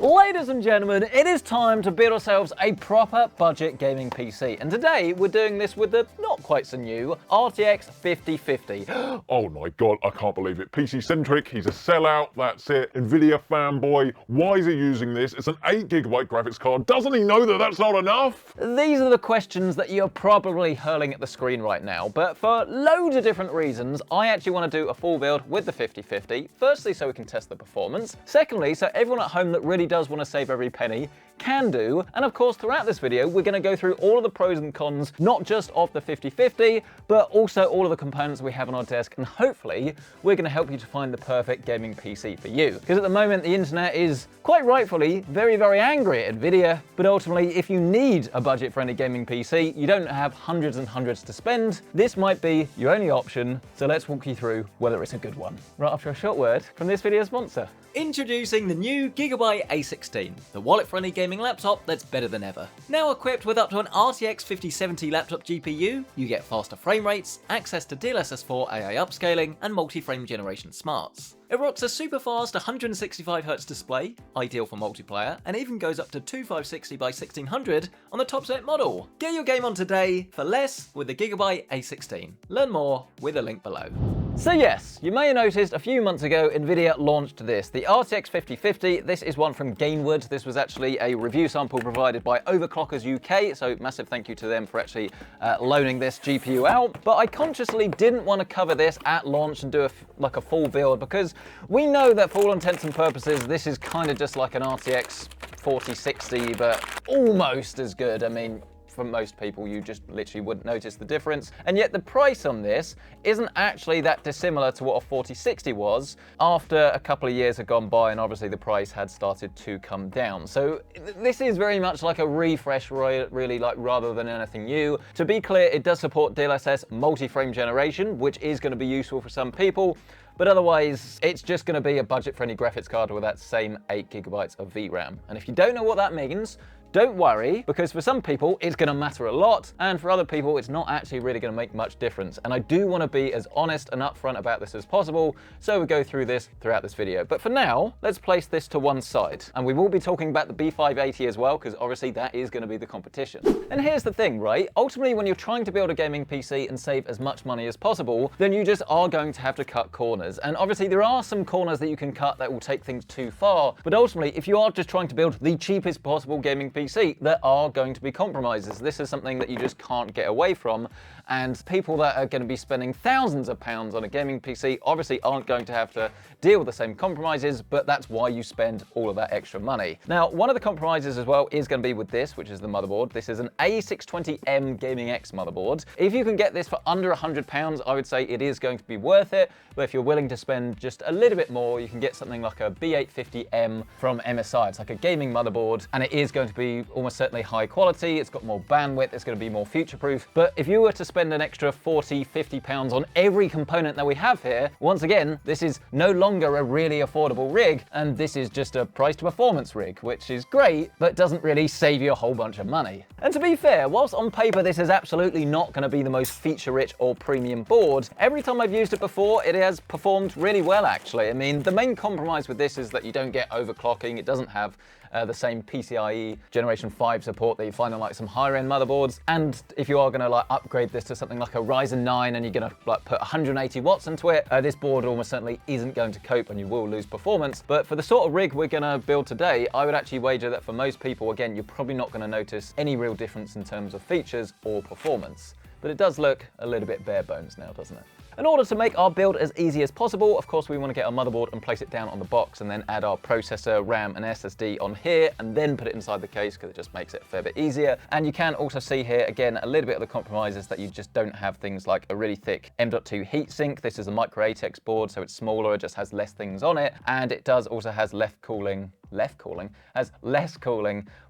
Ladies and gentlemen, it is time to build ourselves a proper budget gaming PC. And today we're doing this with the not quite so new RTX 5050. Oh my god, I can't believe it. PC Centric, he's a sellout, that's it. Nvidia fanboy, why is he using this? It's an 8GB graphics card. Doesn't he know that that's not enough? These are the questions that you're probably hurling at the screen right now, but for loads of different reasons, I actually want to do a full build with the 5050. Firstly, so we can test the performance. Secondly, so everyone at home that really does want to save every penny can do. And of course, throughout this video, we're going to go through all of the pros and cons, not just of the 5050, but also all of the components we have on our desk. And hopefully, we're going to help you to find the perfect gaming PC for you. Because at the moment, the internet is quite rightfully very, very angry at Nvidia. But ultimately, if you need a budget-friendly gaming PC, you don't have hundreds and hundreds to spend, this might be your only option. So let's walk you through whether it's a good one. Right after a short word from this video's sponsor. Introducing the new Gigabyte A16, the wallet-friendly gaming laptop that's better than ever. Now equipped with up to an RTX 5070 laptop GPU, you get faster frame rates, access to DLSS 4 AI upscaling, and multi-frame generation smarts. It rocks a super fast 165Hz display, ideal for multiplayer, and even goes up to 2560 by 1600 on the top set model. Get your game on today for less with the Gigabyte A16. Learn more with the link below. So yes, you may have noticed a few months ago Nvidia launched this, the RTX 5050. This is one from Gainwood. This was actually a review sample provided by Overclockers UK, so massive thank you to them for actually loaning this GPU out. But I consciously didn't want to cover this at launch and do like a full build, because we know that for all intents and purposes this is kind of just like an RTX 4060, but almost as good. I mean, for most people, you just literally wouldn't notice the difference. And yet the price on this isn't actually that dissimilar to what a 4060 was after a couple of years had gone by and obviously the price had started to come down. So this is very much like a refresh, really, like rather than anything new. To be clear, it does support DLSS multi-frame generation, which is going to be useful for some people. But otherwise, it's just going to be a budget-friendly graphics card with that same 8GB of VRAM. And if you don't know what that means, don't worry, because for some people it's going to matter a lot, and for other people it's not actually really going to make much difference. And I do want to be as honest and upfront about this as possible, so we go through this throughout this video. But for now, let's place this to one side. And we will be talking about the B580 as well, because obviously that is going to be the competition. And here's the thing, right? Ultimately, when you're trying to build a gaming PC and save as much money as possible, then you just are going to have to cut corners. And obviously there are some corners that you can cut that will take things too far. But ultimately, if you are just trying to build the cheapest possible gaming PC, there are going to be compromises. This is something that you just can't get away from. And people that are going to be spending thousands of pounds on a gaming PC obviously aren't going to have to deal with the same compromises, but that's why you spend all of that extra money. Now, one of the compromises as well is going to be with this, which is the motherboard. This is an A620M Gaming X motherboard. If you can get this for under £100, I would say it is going to be worth it. But if you're willing to spend just a little bit more, you can get something like a B850M from MSI. It's like a gaming motherboard, and it is going to be almost certainly high quality. It's got more bandwidth. It's going to be more future-proof. But if you were to spend an extra 40, 50 pounds on every component that we have here, once again, this is no longer a really affordable rig, and this is just a price to performance rig, which is great, but doesn't really save you a whole bunch of money. And to be fair, whilst on paper this is absolutely not going to be the most feature-rich or premium board, every time I've used it before, it has performed really well, actually. I mean, the main compromise with this is that you don't get overclocking. It doesn't have the same PCIe Generation 5 support that you find on like some higher end motherboards. And if you are going to like upgrade this to something like a Ryzen 9 and you're going to like put 180 watts into it, this board almost certainly isn't going to cope and you will lose performance. But for the sort of rig we're going to build today, I would actually wager that for most people, again, you're probably not going to notice any real difference in terms of features or performance. But it does look a little bit bare bones now, doesn't it? In order to make our build as easy as possible, of course, we want to get our motherboard and place it down on the box and then add our processor, RAM and SSD on here and then put it inside the case because it just makes it a fair bit easier. And you can also see here, again, a little bit of the compromises that you just don't have things like a really thick M.2 heatsink. This is a micro ATEX board, so it's smaller, it just has less things on it. And it does also has less cooling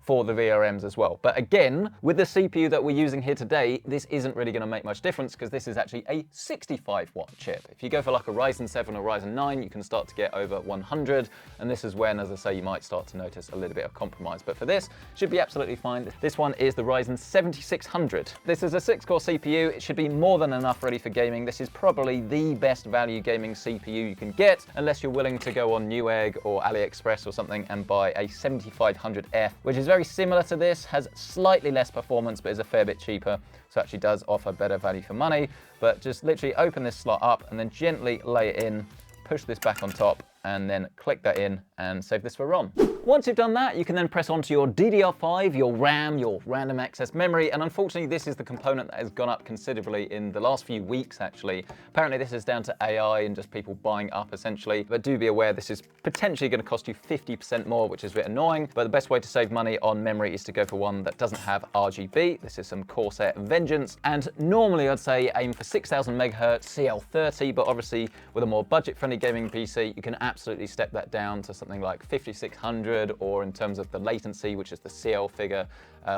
for the VRMs as well. But again, with the CPU that we're using here today, this isn't really going to make much difference because this is actually a 65 95-watt chip. If you go for like a Ryzen 7 or Ryzen 9, you can start to get over 100, and this is when, as I say, you might start to notice a little bit of compromise. But for this, should be absolutely fine. This one is the Ryzen 7600. This is a 6-core CPU. It should be more than enough ready for gaming. This is probably the best value gaming CPU you can get, unless you're willing to go on Newegg or AliExpress or something and buy a 7500F, which is very similar to this, has slightly less performance, but is a fair bit cheaper. So actually does offer better value for money. But just literally open this slot up and then gently lay it in, push this back on top, and then click that in and save this for ROM. Once you've done that, you can then press onto your DDR5, your RAM, your random access memory, and unfortunately this is the component that has gone up considerably in the last few weeks actually. Apparently this is down to AI and just people buying up essentially, but do be aware this is potentially going to cost you 50% more, which is a bit annoying, but the best way to save money on memory is to go for one that doesn't have RGB. This is some Corsair Vengeance, and normally I'd say aim for 6000 MHz CL30, but obviously with a more budget-friendly gaming PC, you can absolutely step that down to something like 5600, or in terms of the latency, which is the CL figure,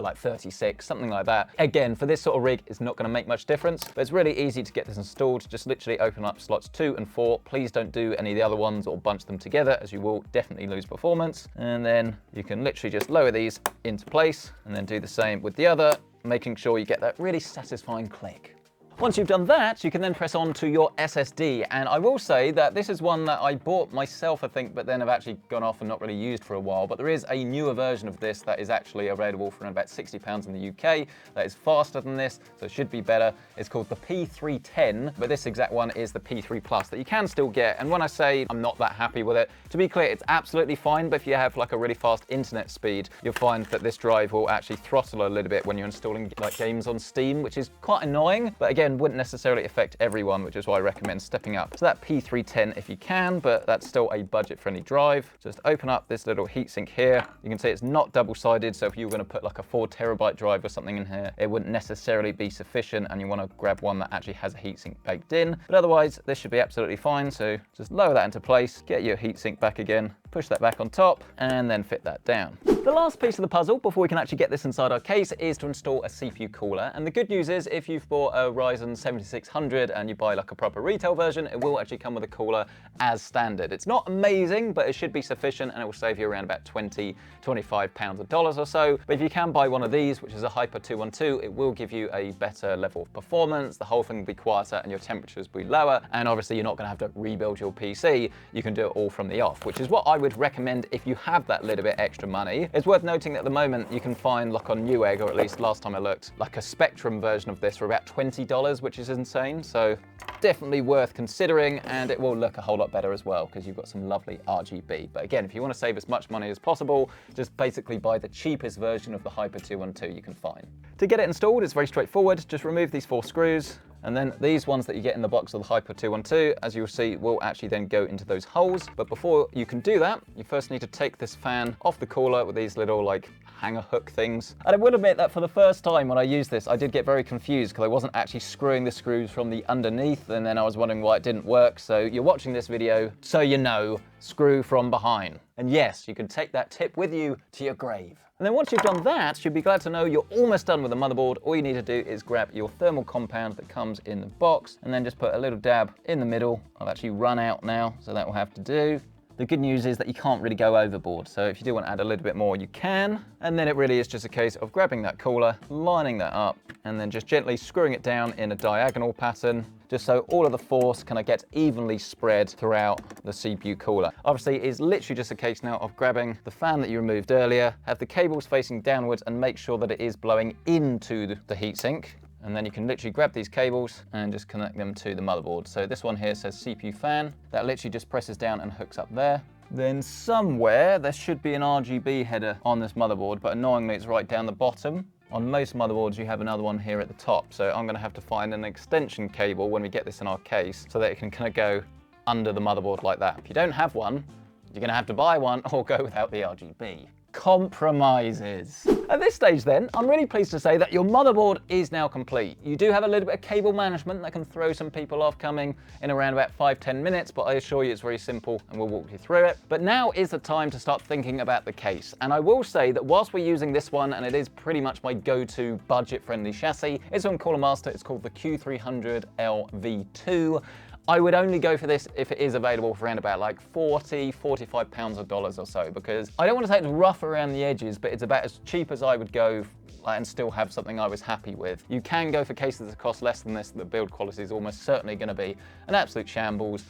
like 36, something like that. Again, for this sort of rig, it's not going to make much difference, but it's really easy to get this installed. Just literally open up slots 2 and 4. Please don't do any of the other ones or bunch them together, as you will definitely lose performance. And then you can literally just lower these into place and then do the same with the other, making sure you get that really satisfying click. Once you've done that, you can then press on to your SSD. And I will say that this is one that I bought myself, I think, but then have actually gone off and not really used for a while. But there is a newer version of this that is actually available for around about £60 in the UK. That is faster than this, so it should be better. It's called the P310, but this exact one is the P3 Plus that you can still get. And when I say I'm not that happy with it, to be clear, it's absolutely fine. But if you have like a really fast internet speed, you'll find that this drive will actually throttle a little bit when you're installing like games on Steam, which is quite annoying. But again, wouldn't necessarily affect everyone, which is why I recommend stepping up to that P310 if you can, but that's still a budget-friendly drive. Just open up this little heatsink here. You can see it's not double-sided, so if you were going to put like a 4TB drive or something in here, it wouldn't necessarily be sufficient, and you want to grab one that actually has a heatsink baked in. But otherwise, this should be absolutely fine. So just lower that into place, get your heatsink back again, push that back on top, and then fit that down. The last piece of the puzzle before we can actually get this inside our case is to install a CPU cooler. And the good news is if you've bought a Ryzen 7600 and you buy like a proper retail version, it will actually come with a cooler as standard. It's not amazing, but it should be sufficient, and it will save you around about 20, 25 pounds or dollars or so. But if you can buy one of these, which is a Hyper 212, it will give you a better level of performance. The whole thing will be quieter and your temperatures will be lower. And obviously you're not going to have to rebuild your PC. You can do it all from the off, which is what I would recommend if you have that little bit extra money. It's worth noting that at the moment you can find like on Newegg, or at least last time I looked, like a Spectrum version of this for about $20, which is insane. So definitely worth considering, and it will look a whole lot better as well because you've got some lovely RGB. But again, if you want to save as much money as possible, just basically buy the cheapest version of the Hyper 212 you can find. To get it installed, it's very straightforward. Just remove these 4 screws. And then these ones that you get in the box of the Hyper 212, as you'll see, will actually then go into those holes. But before you can do that, you first need to take this fan off the cooler with these little like hanger hook things. And I will admit that for the first time when I used this, I did get very confused because I wasn't actually screwing the screws from the underneath, and then I was wondering why it didn't work. So you're watching this video, so you know, screw from behind. And yes, you can take that tip with you to your grave. And then once you've done that, you'll be glad to know you're almost done with the motherboard. All you need to do is grab your thermal compound that comes in the box and then just put a little dab in the middle. I've actually run out now, so that will have to do. The good news is that you can't really go overboard, so if you do want to add a little bit more, you can. And then it really is just a case of grabbing that cooler, lining that up, and then just gently screwing it down in a diagonal pattern, just so all of the force kind of gets evenly spread throughout the CPU cooler. Obviously, it's literally just a case now of grabbing the fan that you removed earlier, have the cables facing downwards, and make sure that it is blowing into the heatsink. And then you can literally grab these cables and just connect them to the motherboard. So this one here says CPU fan. That literally just presses down and hooks up there. Then somewhere there should be an RGB header on this motherboard, but annoyingly it's right down the bottom. On most motherboards you have another one here at the top. So I'm gonna have to find an extension cable when we get this in our case so that it can kind of go under the motherboard like that. If you don't have one, you're gonna have to buy one or go without the RGB. Compromises. At this stage then, I'm really pleased to say that your motherboard is now complete. You do have a little bit of cable management that can throw some people off coming in around about 5-10 minutes, but I assure you it's very simple and we'll walk you through it. But now is the time to start thinking about the case. And I will say that whilst we're using this one, and it is pretty much my go-to budget-friendly chassis, it's on Cooler Master, it's called the Q300L V2. I would only go for this if it is available for around about like 40, 45 pounds or dollars or so, because I don't want to say it's rough around the edges, but it's about as cheap as I would go and still have something I was happy with. You can go for cases that cost less than this. The build quality is almost certainly going to be an absolute shambles.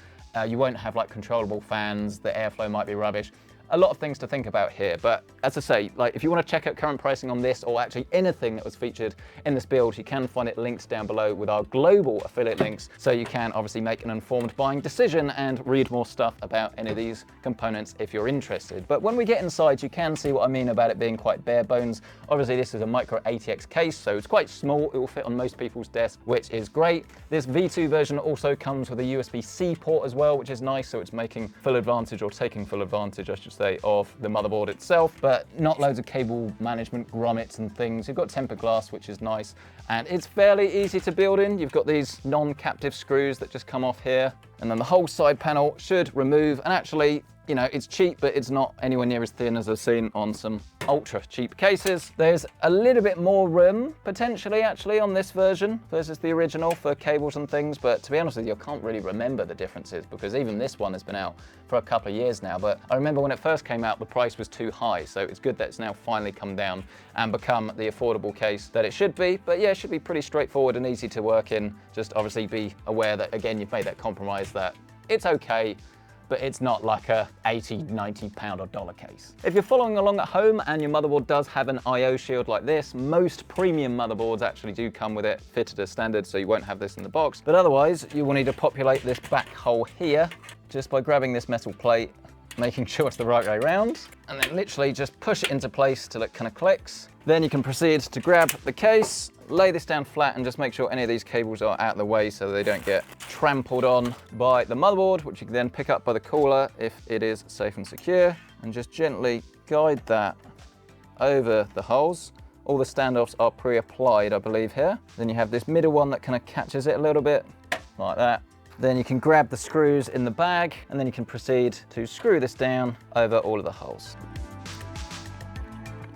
You won't have like controllable fans, the airflow might be rubbish. A lot of things to think about here, but as I say, like if you want to check out current pricing on this or actually anything that was featured in this build, you can find it linked down below with our global affiliate links, so you can obviously make an informed buying decision and read more stuff about any of these components if you're interested. But when we get inside, you can see what I mean about it being quite bare bones. Obviously this is a micro ATX case, so it's quite small. It will fit on most people's desks, which is great. This V2 version also comes with a USB-C port as well, which is nice, so it's making full advantage, or taking full advantage, I should say, of the motherboard itself, but not loads of cable management grommets and things. You've got tempered glass, which is nice, and it's fairly easy to build in. You've got these non-captive screws that just come off here, and then the whole side panel should remove, and actually, you know, it's cheap, but it's not anywhere near as thin as I've seen on some ultra cheap cases. There's a little bit more room, potentially, actually, on this version versus the original for cables and things, but to be honest with you, I can't really remember the differences, because even this one has been out for a couple of years now, but I remember when it first came out, the price was too high, so it's good that it's now finally come down and become the affordable case that it should be. But yeah, it should be pretty straightforward and easy to work in. Just obviously be aware that, again, you've made that compromise that it's okay, but it's not like a 80, 90 pound or dollar case. If you're following along at home and your motherboard does have an IO shield like this, most premium motherboards actually do come with it fitted as standard, so you won't have this in the box. But otherwise, you will need to populate this back hole here just by grabbing this metal plate, making sure it's the right way around, and then literally just push it into place till it kind of clicks. Then you can proceed to grab the case, lay this down flat, and just make sure any of these cables are out of the way so they don't get trampled on by the motherboard, which you can then pick up by the cooler if it is safe and secure, and just gently guide that over the holes. All the standoffs are pre-applied, I believe, here. Then you have this middle one that kind of catches it a little bit, like that. Then you can grab the screws in the bag, and then you can proceed to screw this down over all of the holes.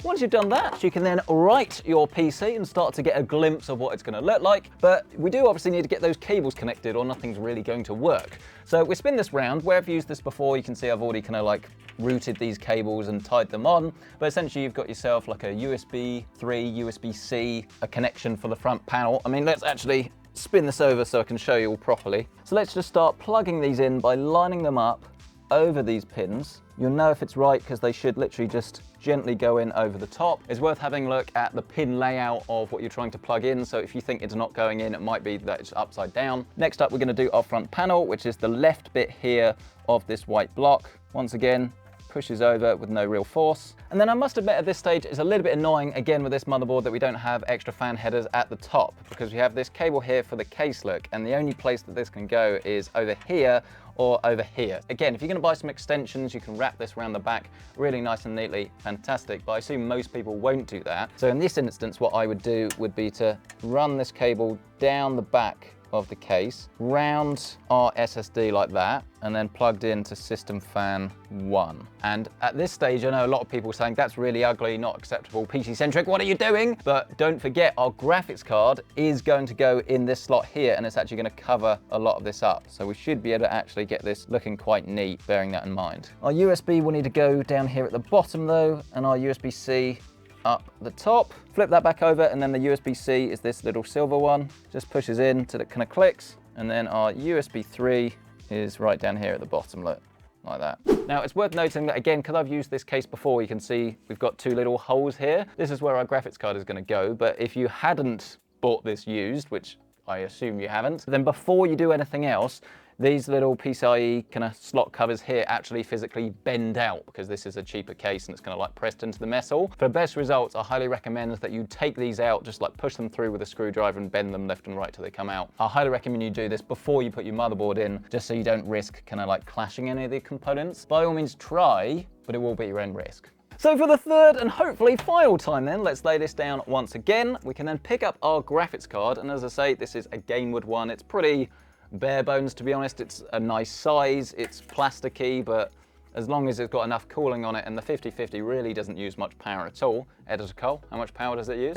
Once you've done that, you can then write your PC and start to get a glimpse of what it's going to look like. But we do obviously need to get those cables connected or nothing's really going to work. So we spin this round. Where I've used this before, you can see I've already kind of like routed these cables and tied them on. But essentially you've got yourself like a USB 3, USB-C, a connection for the front panel. I mean, let's actually spin this over so I can show you all properly. So let's just start plugging these in by lining them up over these pins. You'll know if it's right because they should literally just gently go in over the top. It's worth having a look at the pin layout of what you're trying to plug in. So if you think it's not going in, it might be that it's upside down. Next up, we're going to do our front panel, which is the left bit here of this white block. Once again, pushes over with no real force. And then I must admit at this stage it's a little bit annoying again with this motherboard that we don't have extra fan headers at the top, because we have this cable here for the case look, and the only place that this can go is over here or over here. Again, if you're going to buy some extensions, you can wrap this around the back really nice and neatly, fantastic, but I assume most people won't do that. So in this instance, what I would do would be to run this cable down the back of the case, round our SSD like that, and then plugged into system fan 1. And at this stage, I know a lot of people saying that's really ugly, not acceptable, PC Centric, what are you doing? But don't forget, our graphics card is going to go in this slot here, and it's actually going to cover a lot of this up. So we should be able to actually get this looking quite neat, bearing that in mind. Our USB will need to go down here at the bottom though, and our USB-C up the top. Flip that back over, and then the USB-C is this little silver one. Just pushes in till it kind of clicks, and then our USB 3 is right down here at the bottom, look, like that. Now it's worth noting that again, because I've used this case before, you can see we've got two little holes here. This is where our graphics card is going to go, but if you hadn't bought this used, which I assume you haven't, then before you do anything else, these little PCIe kind of slot covers here actually physically bend out, because this is a cheaper case and it's kind of like pressed into the metal. For best results, I highly recommend that you take these out, just like push them through with a screwdriver and bend them left and right till they come out. I highly recommend you do this before you put your motherboard in, just so you don't risk kind of like clashing any of the components. By all means try, but it will be your own risk. So for the third and hopefully final time then, let's lay this down once again. We can then pick up our graphics card, and as I say, this is a Gamewood one. It's pretty bare bones, to be honest. It's a nice size, it's plasticky, but as long as it's got enough cooling on it, and the 5050 really doesn't use much power at all. Editor Cole, how much power does it use?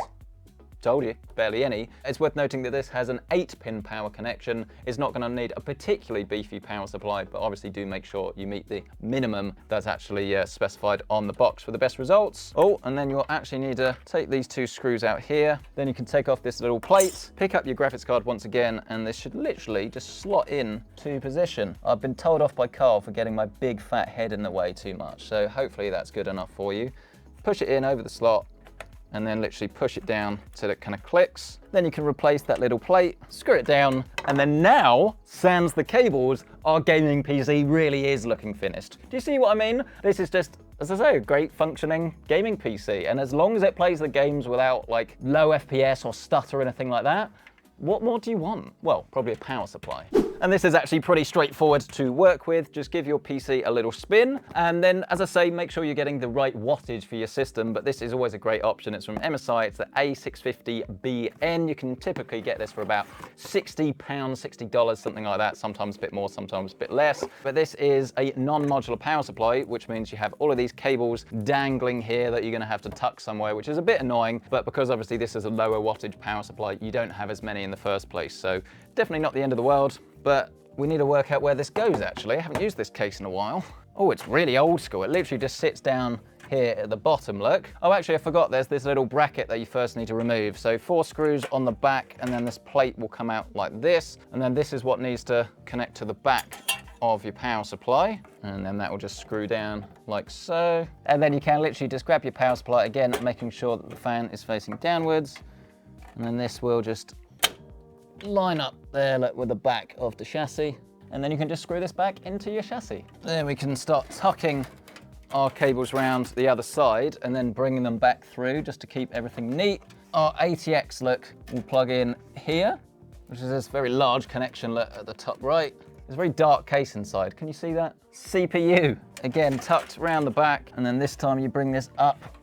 Told you, barely any. It's worth noting that this has an 8-pin power connection. It's not going to need a particularly beefy power supply, but obviously do make sure you meet the minimum that's actually specified on the box for the best results. Oh, and then you'll actually need to take these 2 screws out here. Then you can take off this little plate, pick up your graphics card once again, and this should literally just slot in to position. I've been told off by Carl for getting my big fat head in the way too much, so hopefully that's good enough for you. Push it in over the slot, and then literally push it down till it kind of clicks. Then you can replace that little plate, screw it down, and then now, sans the cables, our gaming PC really is looking finished. Do you see what I mean? This is just, as I say, a great functioning gaming PC, and as long as it plays the games without like low FPS or stutter or anything like that, what more do you want? Well, probably a power supply. And this is actually pretty straightforward to work with. Just give your PC a little spin, and then, as I say, make sure you're getting the right wattage for your system, but this is always a great option. It's from MSI, it's the A650BN. You can typically get this for about £60, $60, something like that, sometimes a bit more, sometimes a bit less. But this is a non-modular power supply, which means you have all of these cables dangling here that you're gonna have to tuck somewhere, which is a bit annoying, but because obviously this is a lower wattage power supply, you don't have as many in the first place. So definitely not the end of the world, but we need to work out where this goes actually. I haven't used this case in a while. Oh, it's really old school. It literally just sits down here at the bottom, look. Oh, actually I forgot there's this little bracket that you first need to remove. So 4 screws on the back, and then this plate will come out like this. And then this is what needs to connect to the back of your power supply. And then that will just screw down like so. And then you can literally just grab your power supply again, making sure that the fan is facing downwards. And then this will just line up there, look, with the back of the chassis, and then you can just screw this back into your chassis. Then we can start tucking our cables around the other side and then bringing them back through just to keep everything neat. Our ATX, look, will plug in here, which is this very large connection, look, at the top right. There's a very dark case inside. Can you see that? CPU, again, tucked around the back, and then this time you bring this up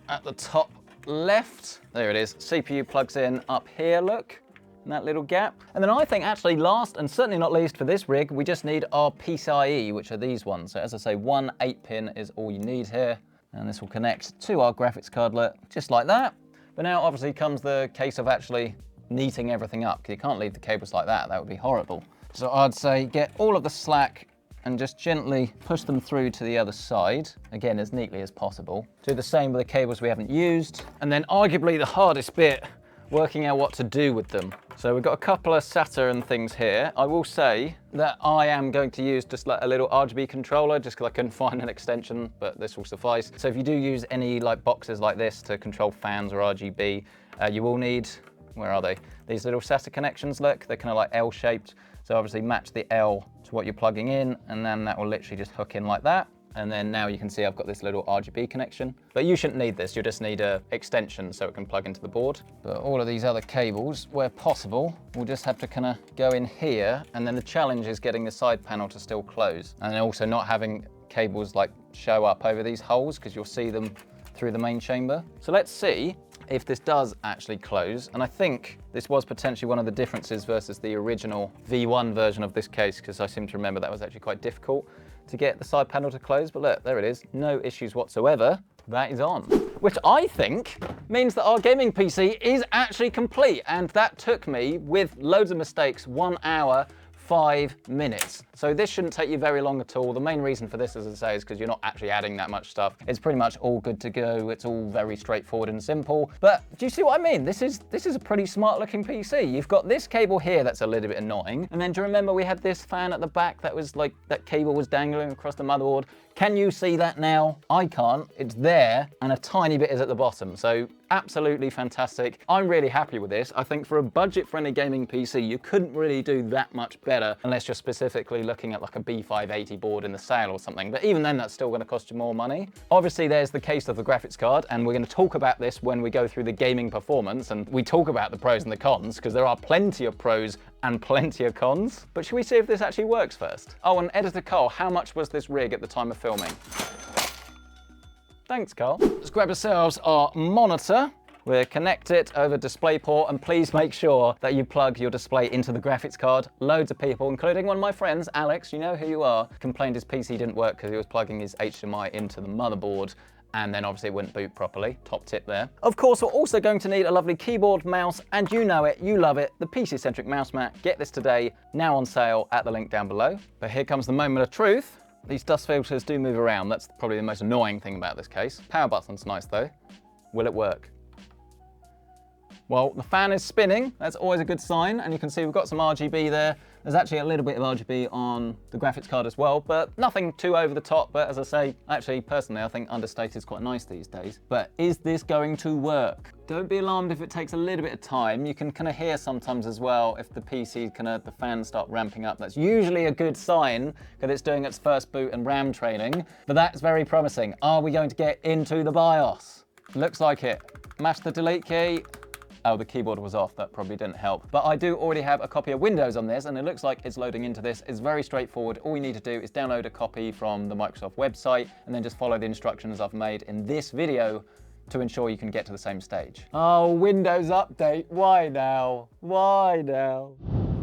at the top left. There it is. CPU plugs in up here, look, in that little gap. And then I think actually last and certainly not least for this rig, we just need our PCIe, which are these ones. So as I say, 1 8-pin is all you need here. And this will connect to our graphics cardlet just like that. But now obviously comes the case of actually neating everything up, because you can't leave the cables like that. That would be horrible. So I'd say get all of the slack and just gently push them through to the other side, again, as neatly as possible. Do the same with the cables we haven't used. And then arguably the hardest bit, working out what to do with them. So we've got a couple of SATA and things here. I will say that I am going to use just like a little RGB controller, just because I couldn't find an extension, but this will suffice. So if you do use any like boxes like this to control fans or RGB, you will need, where are they? These little SATA connections, look, they're kind of like L-shaped. So obviously match the L to what you're plugging in, and then that will literally just hook in like that. And then now you can see I've got this little RGB connection. But you shouldn't need this, you'll just need an extension so it can plug into the board. But all of these other cables, where possible, we'll just have to kind of go in here, and then the challenge is getting the side panel to still close. And then also not having cables like show up over these holes, because you'll see them through the main chamber. So let's see if this does actually close. And I think this was potentially one of the differences versus the original V1 version of this case, because I seem to remember that was actually quite difficult to get the side panel to close, but look, there it is. No issues whatsoever. That is on. Which I think means that our gaming PC is actually complete, and that took me, with loads of mistakes, 1 hour, 5 minutes. So this shouldn't take you very long at all. The main reason for this, as I say, is because you're not actually adding that much stuff. It's pretty much all good to go. It's all very straightforward and simple. But do you see what I mean? This is a pretty smart looking PC. You've got this cable here that's a little bit annoying. And then do you remember we had this fan at the back that was like, that cable was dangling across the motherboard? Can you see that now? I can't. It's there, and a tiny bit is at the bottom. So absolutely fantastic. I'm really happy with this. I think for a budget-friendly gaming PC, you couldn't really do that much better unless you're specifically looking at like a B580 board in the sale or something. But even then, that's still going to cost you more money. Obviously, there's the case of the graphics card, and we're going to talk about this when we go through the gaming performance, and we talk about the pros and the cons, because there are plenty of pros and plenty of cons. But should we see if this actually works first? Oh, and Editor Cole, how much was this rig at the time of filming? Thanks, Carl. Let's grab ourselves our monitor. We'll connect it over DisplayPort, and please make sure that you plug your display into the graphics card. Loads of people, including one of my friends, Alex, you know who you are, complained his PC didn't work because he was plugging his HDMI into the motherboard, and then obviously it wouldn't boot properly. Top tip there. Of course, we're also going to need a lovely keyboard, mouse, and you know it, you love it, the PC Centric mouse mat. Get this today, now on sale at the link down below. But here comes the moment of truth. These dust filters do move around. That's probably the most annoying thing about this case. Power button's nice though. Will it work? Well, the fan is spinning. That's always a good sign. And you can see we've got some RGB there. There's actually a little bit of RGB on the graphics card as well, but nothing too over the top. But as I say, actually, personally, I think understated is quite nice these days. But is this going to work? Don't be alarmed if it takes a little bit of time. You can kind of hear sometimes as well if the PC, the fans start ramping up. That's usually a good sign because it's doing its first boot and RAM training. But that's very promising. Are we going to get into the BIOS? Looks like it. Mash the delete key. Oh, the keyboard was off, that probably didn't help. But I do already have a copy of Windows on this, and it looks like it's loading into this. It's very straightforward. All you need to do is download a copy from the Microsoft website, and then just follow the instructions I've made in this video to ensure you can get to the same stage. Oh, Windows Update, why now? Why now?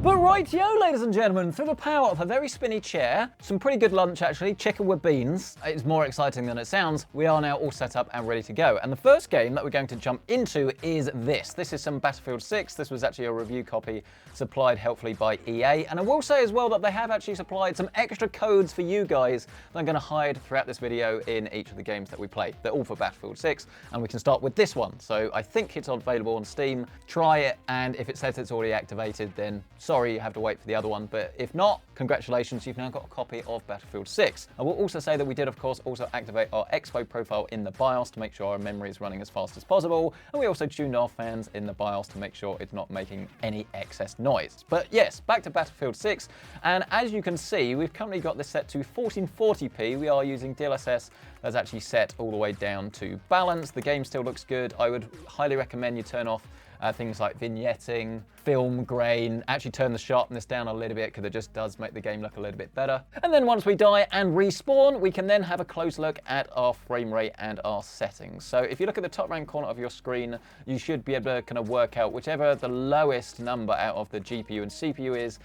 But rightio, ladies and gentlemen, through the power of a very spinny chair, some pretty good lunch actually, chicken with beans. It's more exciting than it sounds. We are now all set up and ready to go. And the first game that we're going to jump into is this. This is some Battlefield 6. This was actually a review copy supplied helpfully by EA. And I will say as well that they have actually supplied some extra codes for you guys that I'm going to hide throughout this video in each of the games that we play. They're all for Battlefield 6, and we can start with this one. So I think it's available on Steam. Try it, and if it says it's already activated, then sorry, you have to wait for the other one. But if not, congratulations, you've now got a copy of Battlefield 6. I will also say that we did, of course, also activate our Expo profile in the BIOS to make sure our memory is running as fast as possible. And we also tuned our fans in the BIOS to make sure it's not making any excess noise. But yes, back to Battlefield 6. And as you can see, we've currently got this set to 1440p. We are using DLSS that's actually set all the way down to balance. The game still looks good. I would highly recommend you turn off things like vignetting, film grain, actually turn the sharpness down a little bit because it just does make the game look a little bit better. And then once we die and respawn, we can then have a close look at our frame rate and our settings. So if you look at the top right corner of your screen, you should be able to kind of work out whichever the lowest number out of the GPU and CPU is,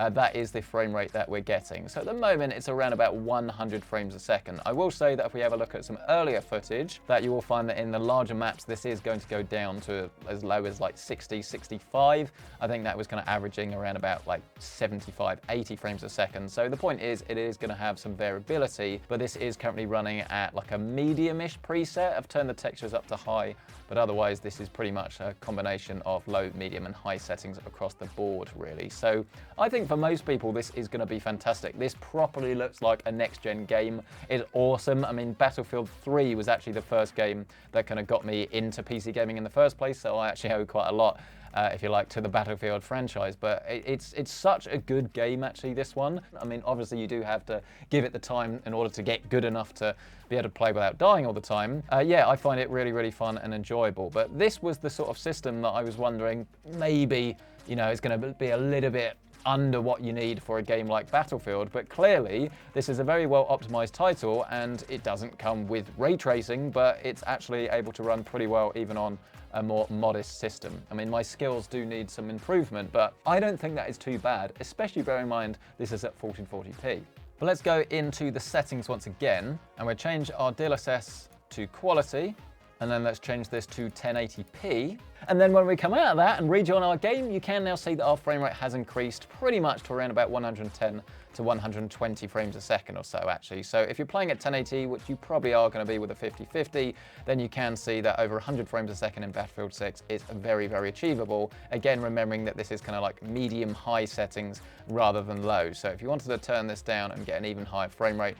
that is the frame rate that we're getting. So at the moment, it's around about 100 frames a second. I will say that if we have a look at some earlier footage, that you will find that in the larger maps, this is going to go down to as low as like 60, 65. I think that was kind of averaging around about like 75, 80 frames a second. So the point is, it is going to have some variability, but this is currently running at like a medium-ish preset. I've turned the textures up to high, but otherwise this is pretty much a combination of low, medium, and high settings across the board, really. So I think for most people, this is going to be fantastic. This properly looks like a next-gen game. It's awesome. I mean, Battlefield 3 was actually the first game that kind of got me into PC gaming in the first place, so I actually owe quite a lot, if you like, to the Battlefield franchise. But it's such a good game, actually, this one. I mean, obviously, you do have to give it the time in order to get good enough to be able to play without dying all the time. Yeah, I find it really, really fun and enjoyable. But this was the sort of system that I was wondering maybe, you know, it's going to be a little bit under what you need for a game like Battlefield, but clearly this is a very well optimized title, and it doesn't come with ray tracing, but it's actually able to run pretty well even on a more modest system. I mean, my skills do need some improvement, but I don't think that is too bad, especially bearing in mind this is at 1440p. But let's go into the settings once again, and we'll change our DLSS to quality, and then let's change this to 1080p. And then when we come out of that and rejoin our game, you can now see that our frame rate has increased pretty much to around about 110 to 120 frames a second or so, actually. So if you're playing at 1080, which you probably are going to be with a 5050, then you can see that over 100 frames a second in Battlefield 6 is very, very achievable. Again, remembering that this is kind of like medium-high settings rather than low. So if you wanted to turn this down and get an even higher frame rate,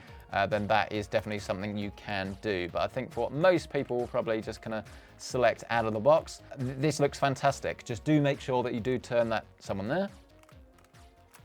then that is definitely something you can do. But I think for what most people will probably just kind of select out of the box, this looks fantastic. Just do make sure that you do turn that, someone there,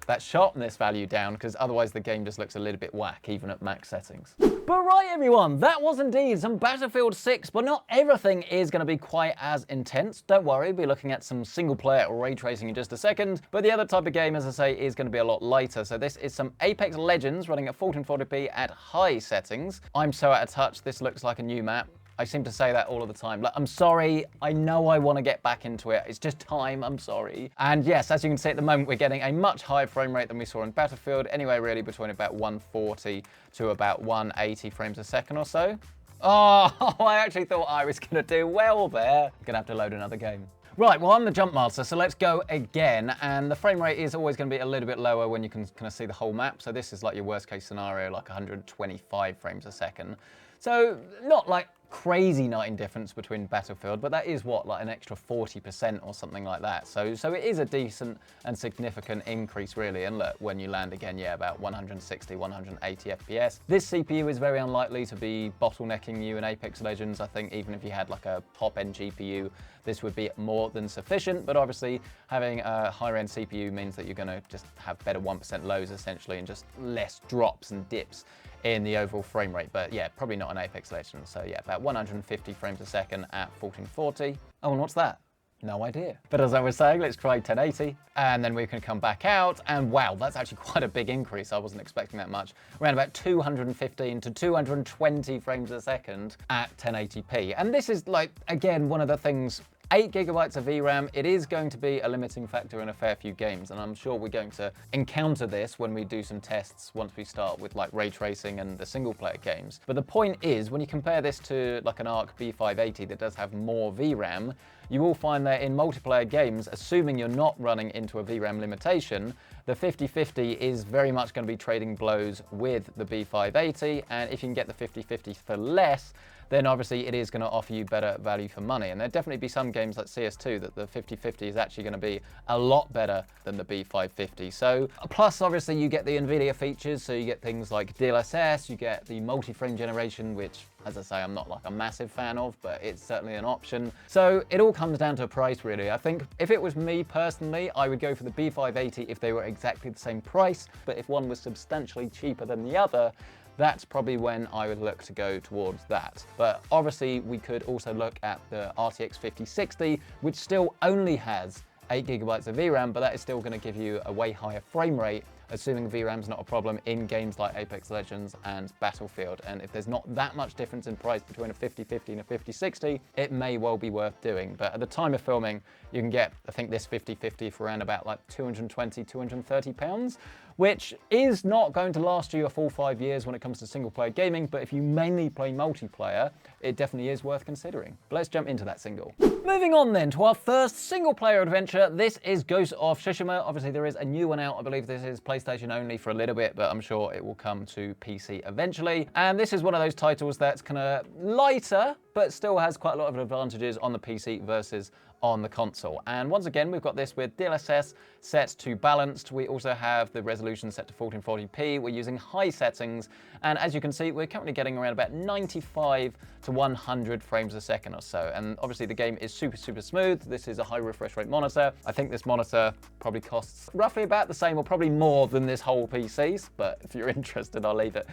that sharpness value down, because otherwise the game just looks a little bit whack, even at max settings. But right, everyone, that was indeed some Battlefield 6, but not everything is going to be quite as intense. Don't worry, we'll be looking at some single-player ray tracing in just a second, but the other type of game, as I say, is going to be a lot lighter. So this is some Apex Legends running at 1440p at high settings. I'm so out of touch, this looks like a new map. I seem to say that all of the time. Like, I'm sorry, I know I want to get back into it. It's just time, I'm sorry. And yes, as you can see at the moment, we're getting a much higher frame rate than we saw in Battlefield, anywhere really between about 140 to about 180 frames a second or so. Oh, I actually thought I was gonna do well there. I'm gonna have to load another game. Right, well, I'm the jump master, so let's go again. And the frame rate is always going to be a little bit lower when you can kind of see the whole map. So this is like your worst case scenario, like 125 frames a second. So not like crazy night in difference between Battlefield, but that is what, like an extra 40% or something like that. So it is a decent and significant increase really. And look, when you land again, yeah, about 160, 180 FPS. This CPU is very unlikely to be bottlenecking you in Apex Legends. I think even if you had like a top-end GPU, this would be more than sufficient. But obviously having a higher-end CPU means that you're gonna just have better 1% lows essentially and just less drops and dips in the overall frame rate. But yeah, probably not an Apex Legends. So yeah, about 150 frames a second at 1440. Oh, and what's that? No idea. But as I was saying, let's try 1080 and then we can come back out and wow, that's actually quite a big increase. I wasn't expecting that much. Around about 215 to 220 frames a second at 1080p. And this is like, again, one of the things, 8 gigabytes of VRAM, it is going to be a limiting factor in a fair few games, and I'm sure we're going to encounter this when we do some tests once we start with like ray tracing and the single player games. But the point is, when you compare this to like an ARC B580 that does have more VRAM, you will find that in multiplayer games, assuming you're not running into a VRAM limitation, the 5050 is very much going to be trading blows with the B580, and if you can get the 5050 for less, then obviously it is going to offer you better value for money. And there'll definitely be some games like CS2 that the 5050 is actually going to be a lot better than the B550. So, plus obviously you get the NVIDIA features, so you get things like DLSS, you get the multi-frame generation, which, as I say, I'm not like a massive fan of, but it's certainly an option. So it all comes down to a price really. I think if it was me personally, I would go for the B580 if they were exactly the same price, but if one was substantially cheaper than the other, that's probably when I would look to go towards that. But obviously we could also look at the RTX 5060, which still only has 8 gigabytes of VRAM, but that is still going to give you a way higher frame rate, assuming VRAM's not a problem in games like Apex Legends and Battlefield. And if there's not that much difference in price between a 5050 and a 5060, it may well be worth doing. But at the time of filming, you can get, I think, this 5050 for around about like 220, 230 pounds, which is not going to last you a full 5 years when it comes to single player gaming, but if you mainly play multiplayer, it definitely is worth considering. But let's jump into that single. Moving on then to our first single player adventure. This is Ghost of Tsushima. Obviously there is a new one out. I believe this is PlayStation only for a little bit, but I'm sure it will come to PC eventually. And this is one of those titles that's kind of lighter, but still has quite a lot of advantages on the PC versus on the console. And once again, we've got this with DLSS set to balanced. We also have the resolution set to 1440p. We're using high settings. And as you can see, we're currently getting around about 95 to 100 frames a second or so. And obviously the game is super, super smooth. This is a high refresh rate monitor. I think this monitor probably costs roughly about the same or probably more than this whole PC's. But if you're interested, I'll leave it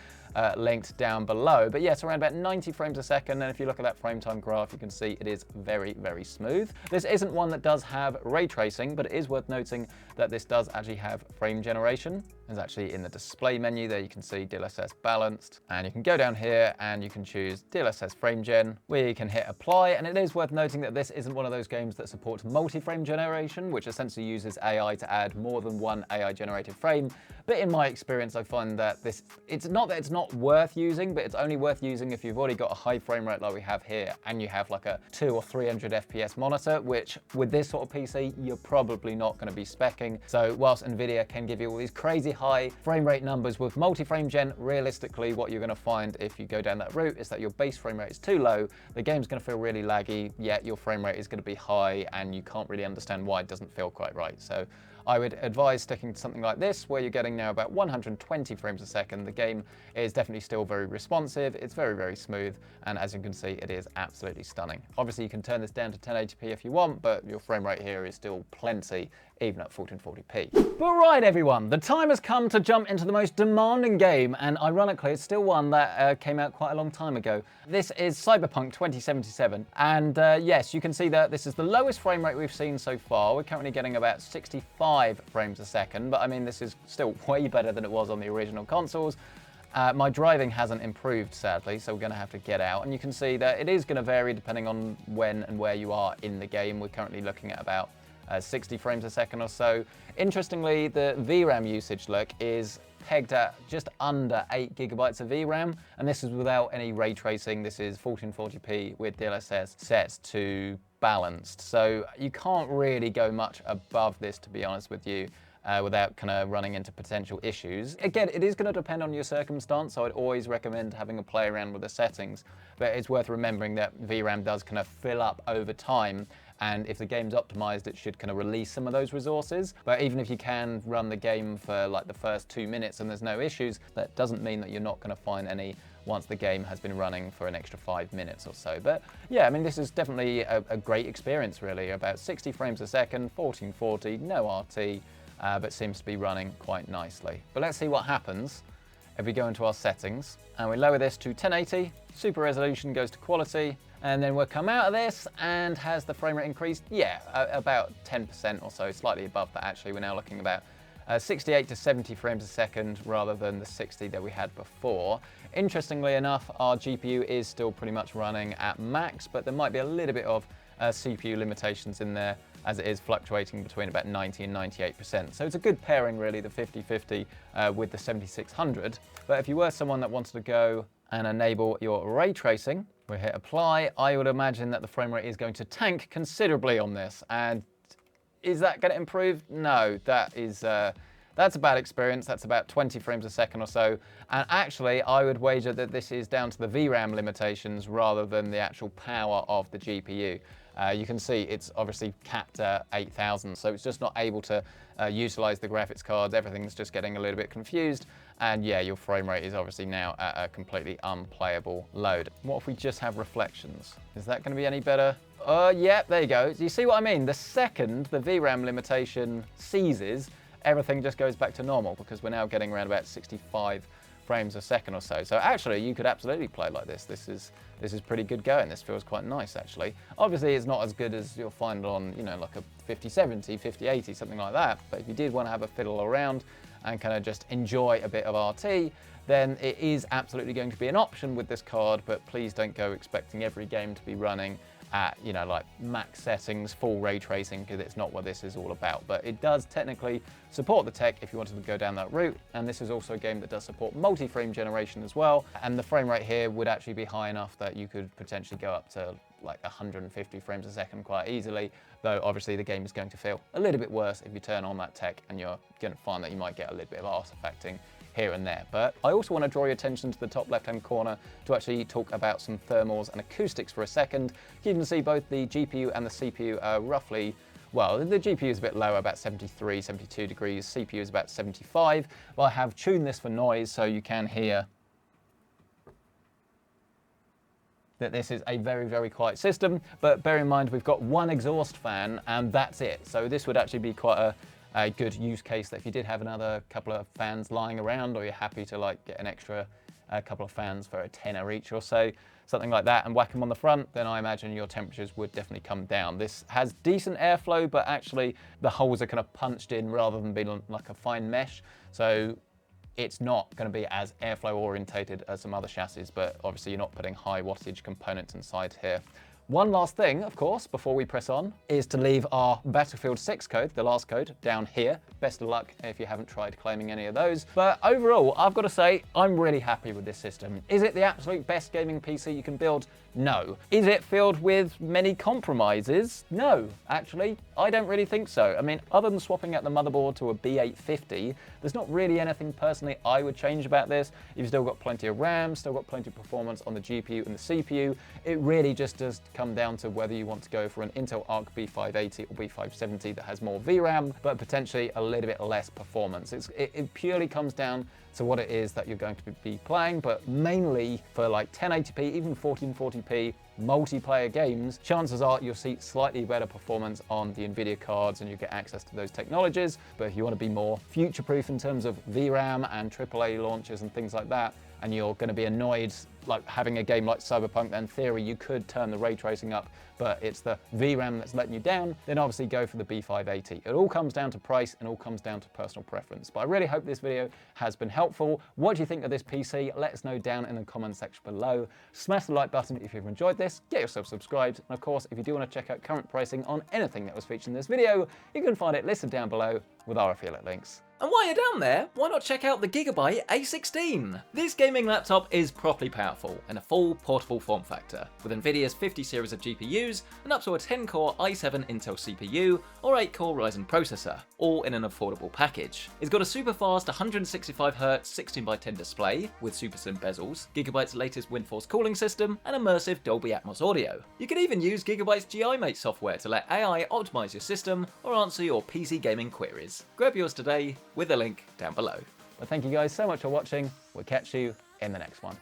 linked down below. But yes, around about 90 frames a second. And if you look at that frame time graph, you can see it is very, very smooth. This isn't one that does have ray tracing, but it is worth noting that this does actually have frame generation. It's actually in the display menu there, you can see DLSS balanced, and you can go down here and you can choose DLSS frame gen. We can hit apply, and it is worth noting that this isn't one of those games that supports multi-frame generation, which essentially uses AI to add more than one AI generated frame. But in my experience, I find that it's not that it's not worth using, but it's only worth using if you've already got a high frame rate like we have here, and you have like a 200 or 300 FPS monitor, which with this sort of PC, you're probably not going to be speccing. So whilst NVIDIA can give you all these crazy high frame rate numbers with multi-frame gen, realistically what you're going to find if you go down that route is that your base frame rate is too low, the game's going to feel really laggy, yet your frame rate is going to be high and you can't really understand why it doesn't feel quite right. So I would advise sticking to something like this, where you're getting now about 120 frames a second. The game is definitely still very responsive, it's very, very smooth, and as you can see, it is absolutely stunning. Obviously, you can turn this down to 1080p if you want, but your frame rate here is still plenty, even at 1440p. But right, everyone, the time has come to jump into the most demanding game, and ironically, it's still one that came out quite a long time ago. This is Cyberpunk 2077, and yes, you can see that this is the lowest frame rate we've seen so far. We're currently getting about 65 frames a second, but I mean, this is still way better than it was on the original consoles. My driving hasn't improved, sadly, so we're going to have to get out. And you can see that it is going to vary depending on when and where you are in the game. We're currently looking at about 60 frames a second or so. Interestingly, the VRAM usage look is pegged at just under 8 gigabytes of VRAM, and this is without any ray tracing. This is 1440p with DLSS set to balanced. So you can't really go much above this, to be honest with you, without kind of running into potential issues. Again, it is going to depend on your circumstance, so I'd always recommend having a play around with the settings, but it's worth remembering that VRAM does kind of fill up over time, and if the game's optimized, it should kind of release some of those resources. But even if you can run the game for like the first 2 minutes and there's no issues, that doesn't mean that you're not going to find any once the game has been running for an extra 5 minutes or so. But yeah, I mean, this is definitely a great experience, really. About 60 frames a second, 1440, no RT, but seems to be running quite nicely. But let's see what happens if we go into our settings and we lower this to 1080, super resolution goes to quality, and then we'll come out of this, and has the frame rate increased? Yeah, about 10% or so, slightly above that actually. We're now looking about 68 to 70 frames a second rather than the 60 that we had before. Interestingly enough, our GPU is still pretty much running at max, but there might be a little bit of CPU limitations in there, as it is fluctuating between about 90 and 98%. So it's a good pairing, really, the 5050 with the 7600. But if you were someone that wanted to go and enable your ray tracing, we hit apply, I would imagine that the frame rate is going to tank considerably on this. And is that going to improve? No, that's a bad experience. That's about 20 frames a second or so. And actually, I would wager that this is down to the VRAM limitations rather than the actual power of the GPU. You can see it's obviously capped at 8,000, so it's just not able to utilize the graphics cards. Everything's just getting a little bit confused. And yeah, your frame rate is obviously now at a completely unplayable load. What if we just have reflections? Is that going to be any better? Yeah, there you go. Do you see what I mean? The second the VRAM limitation ceases, everything just goes back to normal, because we're now getting around about 65 frames a second or so. So actually, you could absolutely play like this. This is pretty good going. This feels quite nice, actually. Obviously, it's not as good as you'll find on, you know, like a 5070, 5080, something like that. But if you did want to have a fiddle around and kind of just enjoy a bit of RT, then it is absolutely going to be an option with this card. But please don't go expecting every game to be running at, you know, like max settings, full ray tracing, because it's not what this is all about. But it does technically support the tech if you wanted to go down that route. And this is also a game that does support multi-frame generation as well. And the frame rate here would actually be high enough that you could potentially go up to like 150 frames a second quite easily. Though obviously the game is going to feel a little bit worse if you turn on that tech, and you're going to find that you might get a little bit of artifacting here and there. But I also want to draw your attention to the top left-hand corner to actually talk about some thermals and acoustics for a second. You can see both the GPU and the CPU are roughly, well, the GPU is a bit lower, about 73, 72 degrees. CPU is about 75. But I have tuned this for noise, so you can hear that this is a very, very quiet system. But bear in mind, we've got one exhaust fan, and that's it. So this would actually be quite a good use case, that if you did have another couple of fans lying around, or you're happy to like get an extra couple of fans for a tenner each or so, something like that, and whack them on the front, then I imagine your temperatures would definitely come down. This has decent airflow, but actually the holes are kind of punched in rather than being like a fine mesh. So it's not going to be as airflow orientated as some other chassis, but obviously you're not putting high wattage components inside here. One last thing, of course, before we press on, is to leave our Battlefield 6 code, the last code, down here. Best of luck if you haven't tried claiming any of those. But overall, I've got to say, I'm really happy with this system. Is it the absolute best gaming PC you can build? No. Is it filled with many compromises? No, actually, I don't really think so. I mean, other than swapping out the motherboard to a B850, there's not really anything personally I would change about this. You've still got plenty of RAM, still got plenty of performance on the GPU and the CPU. It really just does come down to whether you want to go for an Intel Arc B580 or B570 that has more VRAM, but potentially a little bit less performance. It purely comes down to what it is that you're going to be playing, but mainly for like 1080p, even 1440p multiplayer games, chances are you'll see slightly better performance on the NVIDIA cards and you get access to those technologies. But if you want to be more future-proof in terms of VRAM and AAA launches and things like that, and you're going to be annoyed like having a game like Cyberpunk, then in theory you could turn the ray tracing up, but it's the VRAM that's letting you down, then obviously go for the B580. It all comes down to price and all comes down to personal preference. But I really hope this video has been helpful. What do you think of this PC? Let us know down in the comment section below. Smash the like button if you've enjoyed this, get yourself subscribed, and of course, if you do want to check out current pricing on anything that was featured in this video, you can find it listed down below with our affiliate links. And while you're down there, why not check out the Gigabyte A16? This gaming laptop is properly powerful in a full portable form factor, with Nvidia's 50 series of GPUs and up to a 10-core i7 Intel CPU or 8-core Ryzen processor, all in an affordable package. It's got a super fast 165Hz 16x10 display with super slim bezels, Gigabyte's latest WindForce cooling system, and immersive Dolby Atmos audio. You can even use Gigabyte's GIMate software to let AI optimize your system or answer your PC gaming queries. Grab yours today with the link down below. Well, thank you guys so much for watching. We'll catch you in the next one.